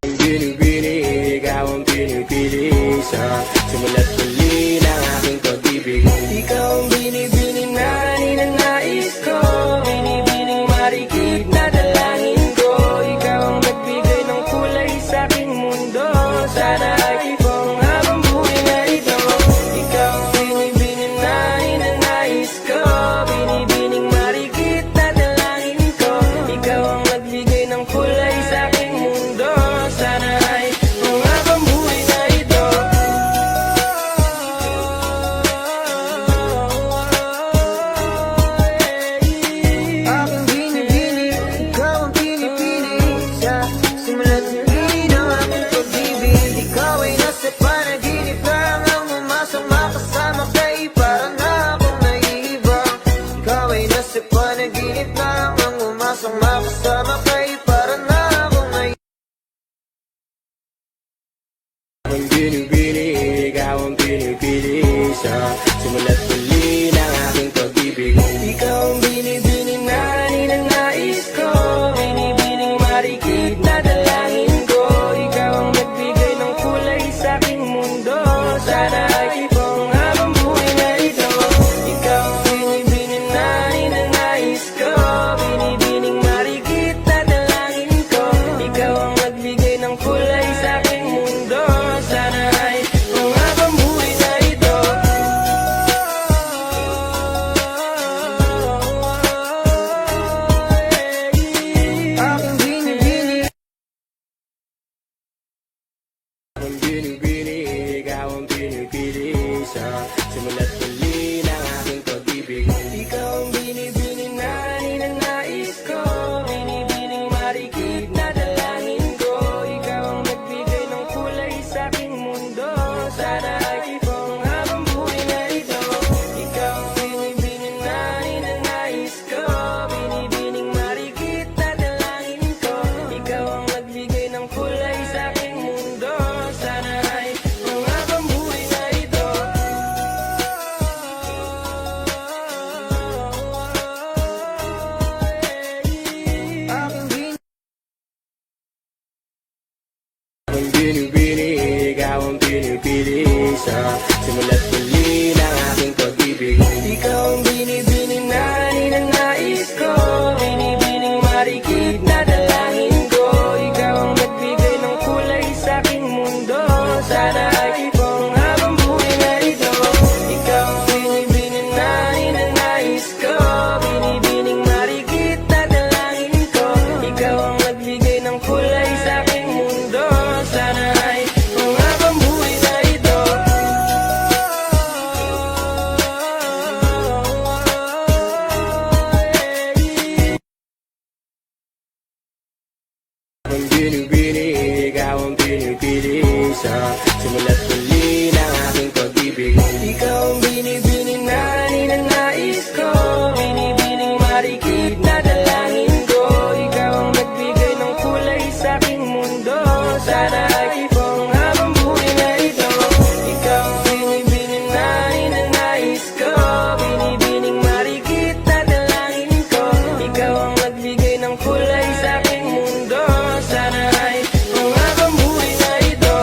Binibini, ikaw ang pinipili sa simula't huli ng aking pag-ibig. Ikaw ang binibini na ninanais ko, binibining marikit na dalangin ko. Ikaw ang nagbigay ng kulay sa aking mundo, sana ay ipong habang buhay na ito. Ikaw ang binibini na ninanais ko, binibining marikit na dalangin ko. Ikaw ang nagbigay ng kulay sa aking mundo, sana ay ipong habang buhay na ito. Aking binibini, ikaw ang pinipili sa simula't huli ng aking pag-ibig. Ikaw ay nasa panaginip lang ang umasang makasama kay parang na akong naiibang. Ikaw ay nasa panaginip lang ang umasang makasama kay parang na akong naiibang. Ang binibini, ikaw ang pinipili sa simula't huli ng aking pag-ibig. Ikaw ang binibini na ninanais ko, binibining marikit na dalangin ko. Ikaw ang nagbigay ng kulay sa aking mundo, sana ay ipong habang buhay na ito. Ikaw ang binibini na ninanais ko, binibining marikit na dalangin ko. Ikaw ang nagbigay ng kulay sa aking mundo, sana ay ipong habang buhay na ito. Aking binibini, Ang binibini, ikaw ang pinipili sa simula't huli ng aking pag-ibig. Ikaw ang binibini na ninanais ko, binibining marikit na dalangin ko. Ikaw ang nagbigay ng kulay sa aking mundo, sana ay ipong habang buhay na ito. Ikaw ang binibini na ninanais ko, binibining marikit na dalangin ko. Ikaw ang nagbigay ng kulay sa aking mundo, sana ay ipong habang buhay na ito. aking binibini. Ang binibini, ikaw ang pinipili sa simula't huli ng aking pag-ibig. Ikaw ang binibini na ninanais ko, binibining marikit na dalangin ko. Ikaw ang nagbigay ng kulay sa aking mundo, sana ay ipong habang buhay na ito. Ikaw ang binibini na ninanais ko, binibining marikit na dalangin ko. Ikaw ang nagbigay ng kulay sa aking mundo, sana ay ipong habang buhay na ito. Ang binibini, ikaw ang pinipili sa simula't huli ng aking pag-ibig. Ikaw ang binibini na ninanais ko, binibining marikit na dalangin ko. Ikaw ang nagbigay ng kulay sa aking mundo, sana ay ipong habang buhay na ito. Ikaw ang binibini na ninanais ko, binibining marikit na dalangin ko. Ikaw ang nagbigay ng kulay sa aking mundo, sana ay ipong habang buhay na ito.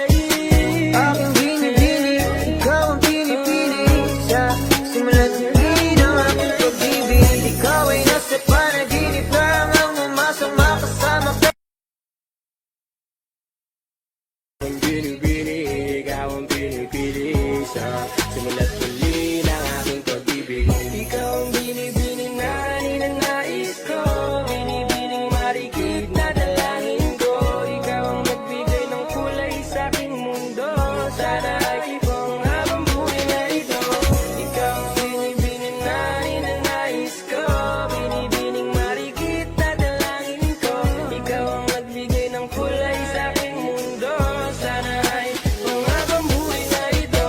Aking binibini, ikaw ang pinipili sa simula't huli ng aking pag-ibig. Ikaw ay nasa panaginip lang ang umasang makasama kay Ang binibini, ikaw ang pinipili sa simula't huli ng aking pag-ibig. Ikaw ang binibini na ninanais ko, binibining marikit na dalangin ko. Ikaw ang nagbigay ng kulay sa aking mundo, sana ay ipong habang buhay na ito. Ikaw ang binibini na ninanais ko, binibining marikit na dalangin ko. Ikaw ang nagbigay ng kulay sa aking mundo, sana ay ipong habang buhay na ito.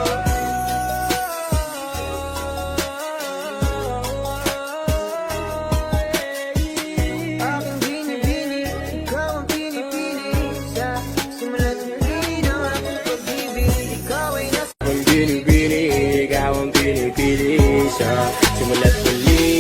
aking binibini, ikaw ang pinipili sa simula't huli ng aking pag-ibig. Ikaw ay nasa Ang binibini, ikaw ang pinipili sa simula't huli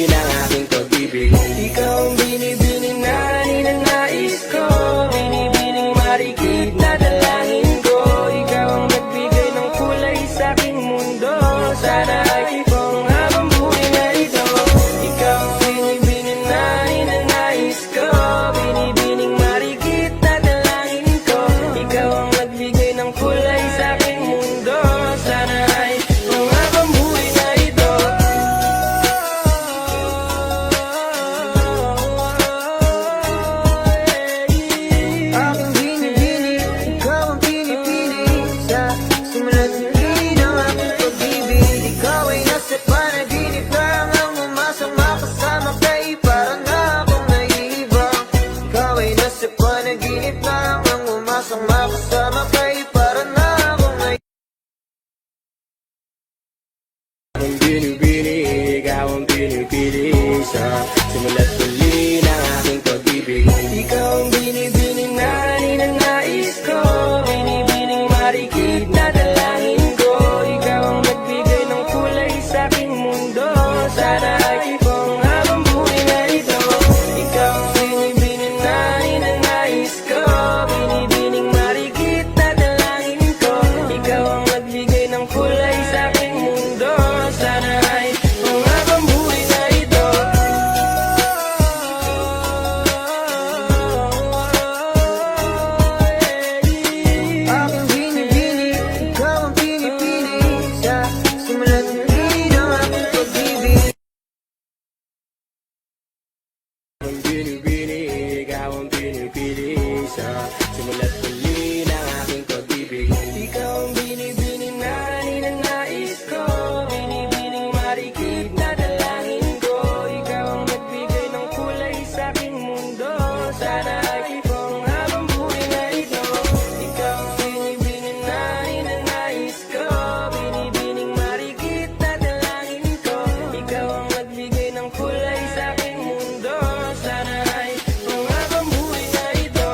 Ang binibini, ikaw ang pinipili sa simula't huli ng aking pag-ibig. Ikaw ang binibini na ninanais ko, binibining marikit na dalangin ko. Ikaw ang nagbigay ng kulay sa aking mundo, sana ay ipong habang buhay na ito. Ikaw ang binibini na ninanais ko, binibining marikit na dalangin ko. Ikaw ang nagbigay ng kulay sa aking mundo, sana ay ipong habang buhay na ito. Aking binibini, ikaw ang pinipili sa simula't huli ng aking pag-ibig. Ang binibini, ikaw ang pinipili sa simula't huli ng aking pag-ibig. Ikaw ang binibini na ninanais ko, binibining marikit na dalangin ko. Ikaw ang nagbigay ng kulay sa aking mundo, sana ay ipong habang buhay na ito. Ikaw ang binibini na ninanais ko, binibining marikit na dalangin ko. Ikaw ang nagbigay ng kulay sa aking mundo, sana ay ipong habang buhay na ito.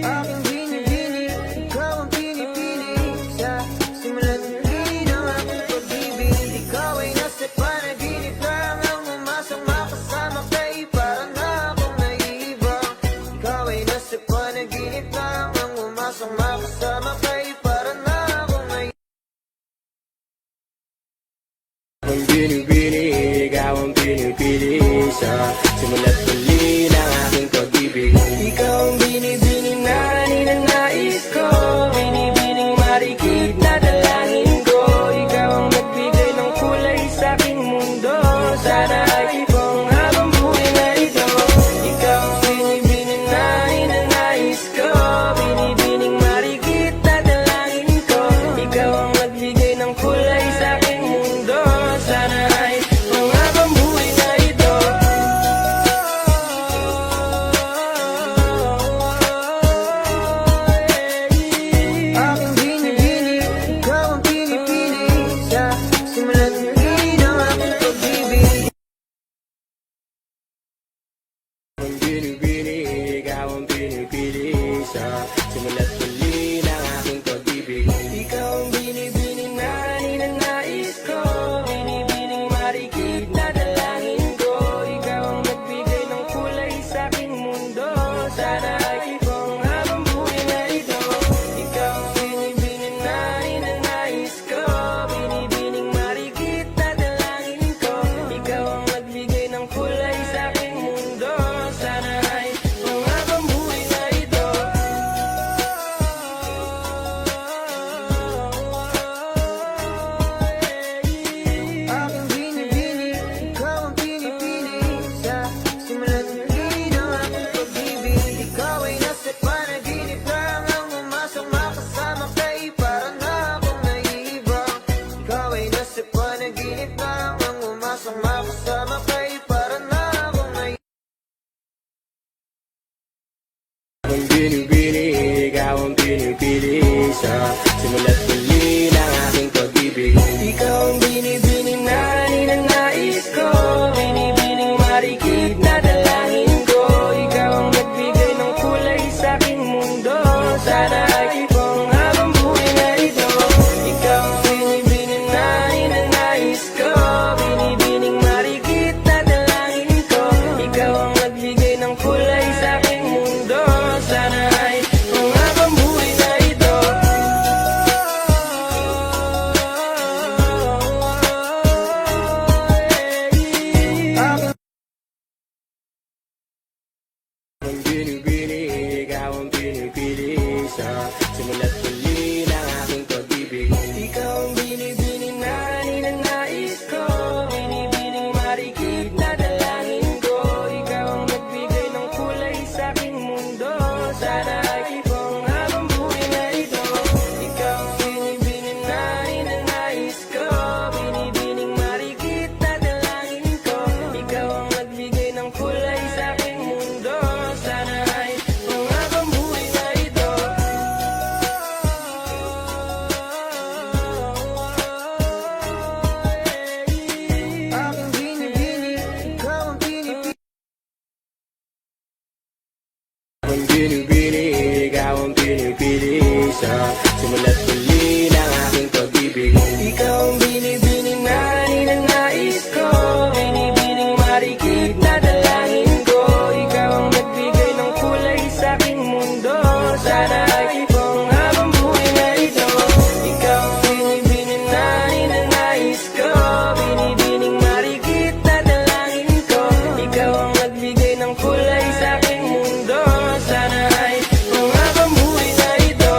Aking binibini, ikaw ang pinipili sa simula't huli ng aking pag-ibig. Ikaw ay nasa panaginip lang, ang umasang makasama kay parang na akong naiibang. Ikaw ay nasa panaginip lang, ang umasang makasama kay parang na akong naiibang. Ang binibini, ikaw ang pinipili sa simula't huli ng aking pag-ibig. Ikaw ang binibini na ninanais ko, binibining marikit na dalangin ko. Ikaw ang nagbigay ng kulay sa aking mundo, sana ay ipong habang buhay na ito. Ikaw ang binibini na ninanais ko, binibining marikit na dalangin ko. Ikaw ang nagbigay ng kulay sa aking mundo, sana ay ipong habang buhay na ito. Aking binibini, ikaw ang pinipili sa simula't huli ng aking pag-ibig. Ang binibini, ikaw ang pinipili sa simula't huli ng aking pag-ibig. Ikaw ang binibini na ninanais ko, binibining marikit na dalangin ko. Ikaw ang nagbigay ng kulay sa aking mundo, sana ay ipong habang buhay na ito. Ikaw ang binibini na ninanais ko, binibining marikit na dalangin ko. Ikaw ang nagbigay ng kulay sa aking mundo, sana ay ipong habang buhay na ito. Aking binibini, ikaw ang pinipili sa simula't huli ng aking pag-ibig. Ikaw ay nasa panaginip lang, ang umasang makasama kay parang na akong naiibang. Ikaw ay nasa panaginip lang, ang umasang makasama kay parang na akong naiibang. Ang binibini, ikaw ang pinipili sa simula't huli ng aking pag-ibig. Ikaw ang binibini na ninanais ko, binibining marikit na dalangin ko. Ikaw ang nagbigay ng kulay sa aking mundo, sana ay ipong habang buhay na ito. Ikaw ang binibini na ninanais ko, binibining marikit na dalangin ko. Ikaw ang nagbigay ng kulay sa aking mundo, sana ay ipong habang buhay na ito. Aking Ang binibini, ikaw ang pinipili sa simula't huli ng aking pag-ibig. Ikaw ang binibini na ninanais ko, binibining marikit na dalangin ko. Ikaw ang nagbigay ng kulay sa aking mundo, sana ay ipong habang buhay na ito. Ikaw ang binibini na ninanais ko, binibining marikit na dalangin ko. Ikaw ang nagbigay ng kulay sa aking mundo, sana ay ipong habang buhay na ito. pinipili sa simula't huli ng aking pag-ibig. Ikaw ang binibining na ninanais ko, binibining marikit na dalangin ko. Ikaw ang nagbigay ng kulay sa aking mundo, sana ay kung habang buhay na ito. Ikaw ang binibining na ninanais ko, binibining marikit na dalangin ko. Ikaw ang nagbigay ng kulay sa aking mundo, sana ay kung habang buhay na ito.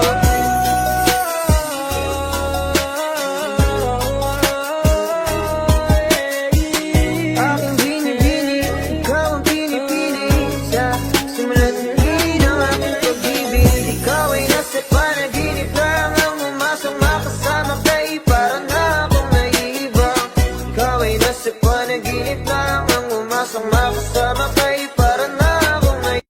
Aking binibini, ikaw ang pinipili sa simula't huli ng aking pag-ibig. Ikaw ay nasa panaginip lang, ang umasang makasama kay para na akong naiibang. Ikaw ay nasa panaginip lang, ang umasang makasama kay para na akong naiibang.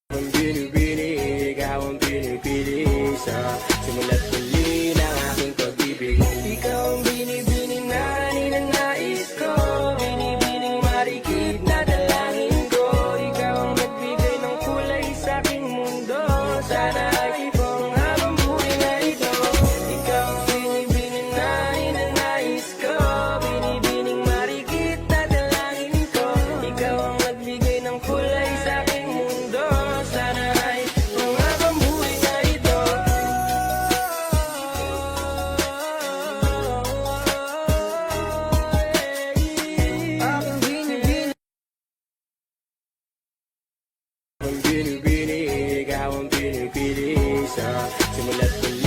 Ang binibini, ikaw ang pinipili sa simula't huli ng aking pag-ibig. Ikaw ang binibining na ninanais ko, binibining marikit na dalangin ko. Ikaw ang nagbigay ng kulay sa aking mundo, sana ay kung habang buhay na ito. Ikaw ang binibining na ninanais ko, binibining marikit na dalangin ko. Ikaw ang nagbigay ng kulay sa aking mundo, sana ay kung habang buhay na ito. Aking binibini, Ang binibini, ikaw ang pinipili sa simula't huli